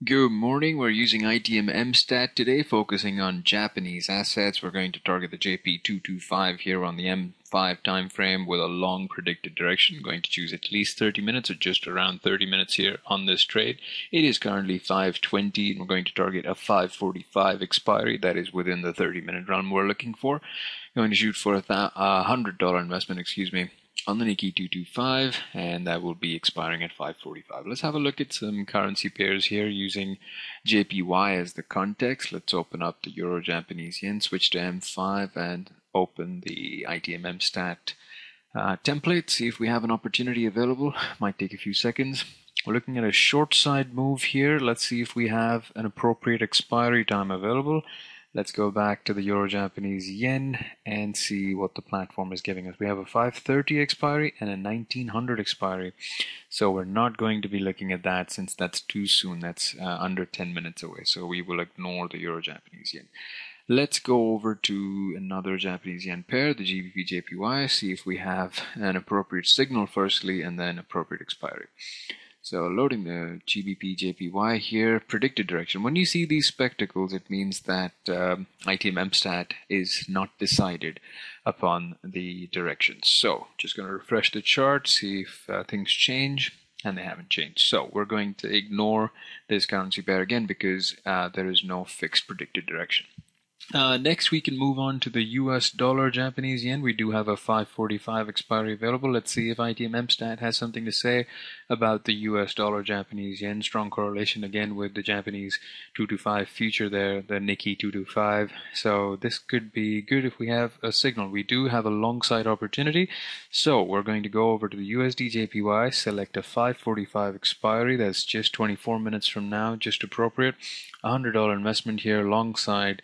Good morning. We're using ITM MStat today, focusing on Japanese assets. We're going to target the JP225 here on the M5 time frame with a long predicted direction. Going to choose at least 30 minutes or just around 30 minutes here on this trade. It is currently 5:20 and we're going to target a 5:45 expiry. That is within the 30-minute run we're looking for. Going to shoot for a $100 investment, on the Nikkei 225, and that will be expiring at 5:45. Let's have a look at some currency pairs here using JPY as the context. Let's open up the Euro Japanese Yen, switch to M5, and open the ITM MStat template. See if we have an opportunity available. Might take a few seconds. We're looking at a short side move here. Let's see if we have an appropriate expiry time available. Let's go back to the Euro Japanese Yen and see what the platform is giving us. We have a 5:30 expiry and a 1900 expiry. So we're not going to be looking at that since that's too soon. That's under 10 minutes away. So we will ignore the Euro Japanese Yen. Let's go over to another Japanese Yen pair, the GBP JPY, see if we have an appropriate signal firstly and then appropriate expiry. So loading the GBP JPY here, predicted direction. When you see these spectacles, it means that ITM MStat is not decided upon the direction. So just going to refresh the chart, see if things change, and they haven't changed. So we're going to ignore this currency pair again because there is no fixed predicted direction. Next, we can move on to the US dollar Japanese yen. We do have a 5:45 expiry available. Let's see if ITM MStat has something to say about the US dollar Japanese yen. Strong correlation again with the Japanese 225 future there, the Nikkei 225. So this could be good if we have a signal. We do have a long side opportunity. So we're going to go over to the USD JPY, select a 5:45 expiry. That's just 24 minutes from now, just appropriate. $100 investment here, long side.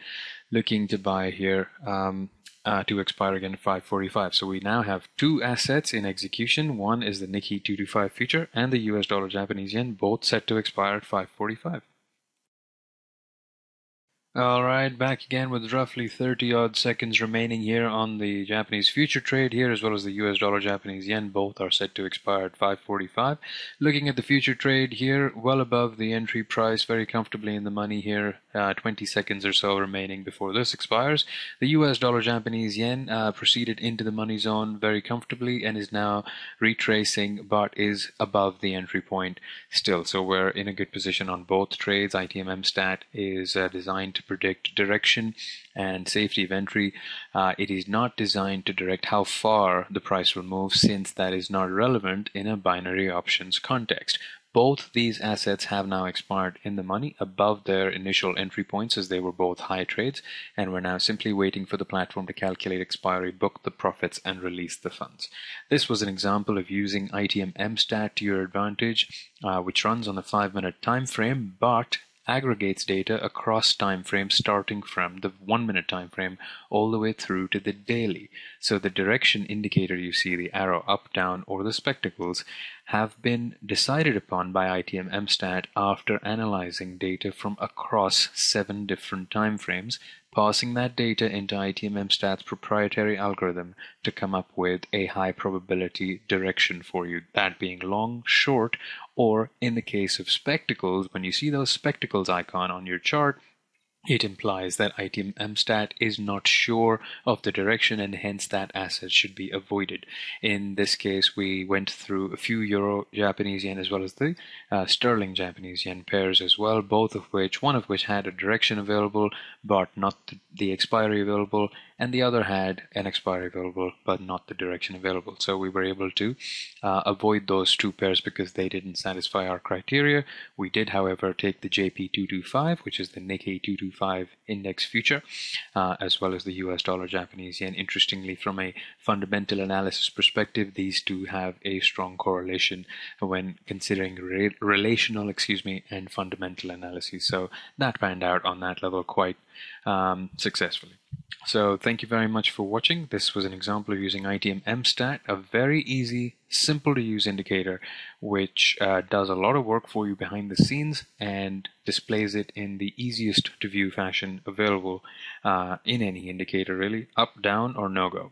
Looking to buy here to expire again at 5:45. So we now have two assets in execution. One is the Nikkei 225 future and the US dollar Japanese yen, both set to expire at 5:45. All right, back again with roughly 30 odd seconds remaining here on the Japanese future trade here, as well as the US dollar Japanese yen. Both are set to expire at 5:45. Looking at the future trade here, well above the entry price, very comfortably in the money here. 20 seconds or so remaining before this expires. The US dollar Japanese yen proceeded into the money zone very comfortably and is now retracing, but is above the entry point still. So we're in a good position on both trades. ITM MStat is designed to predict direction and safety of entry. It is not designed to direct how far the price will move, since that is not relevant in a binary options context. Both these assets have now expired in the money above their initial entry points, as they were both high trades, and we're now simply waiting for the platform to calculate expiry, book the profits, and release the funds. This was an example of using ITM MStat to your advantage, which runs on the 5-minute time frame, but aggregates data across time frames, starting from the 1-minute time frame all the way through to the daily. So the direction indicator you see, the arrow up, down, or the spectacles, have been decided upon by ITM MStat after analyzing data from across 7 different time frames, passing that data into ITM MStat's proprietary algorithm to come up with a high probability direction for you, that being long, short, or in the case of spectacles, when you see those spectacles icon on your chart, it implies that ITM MStat is not sure of the direction, and hence that asset should be avoided. In this case, we went through a few Euro Japanese yen as well as the Sterling Japanese yen pairs as well, one of which had a direction available but not the expiry available, and the other had an expiry available but not the direction available. So we were able to avoid those two pairs because they didn't satisfy our criteria. We did, however, take the JP225, which is the Nikkei 225 index future, as well as the US dollar Japanese yen. Interestingly, from a fundamental analysis perspective, these two have a strong correlation when considering relational and fundamental analysis. So that panned out on that level quite successfully. So thank you very much for watching. This was an example of using ITM MStat, a very easy, simple to use indicator which does a lot of work for you behind the scenes and displays it in the easiest to view fashion available in any indicator, really, up, down, or no-go.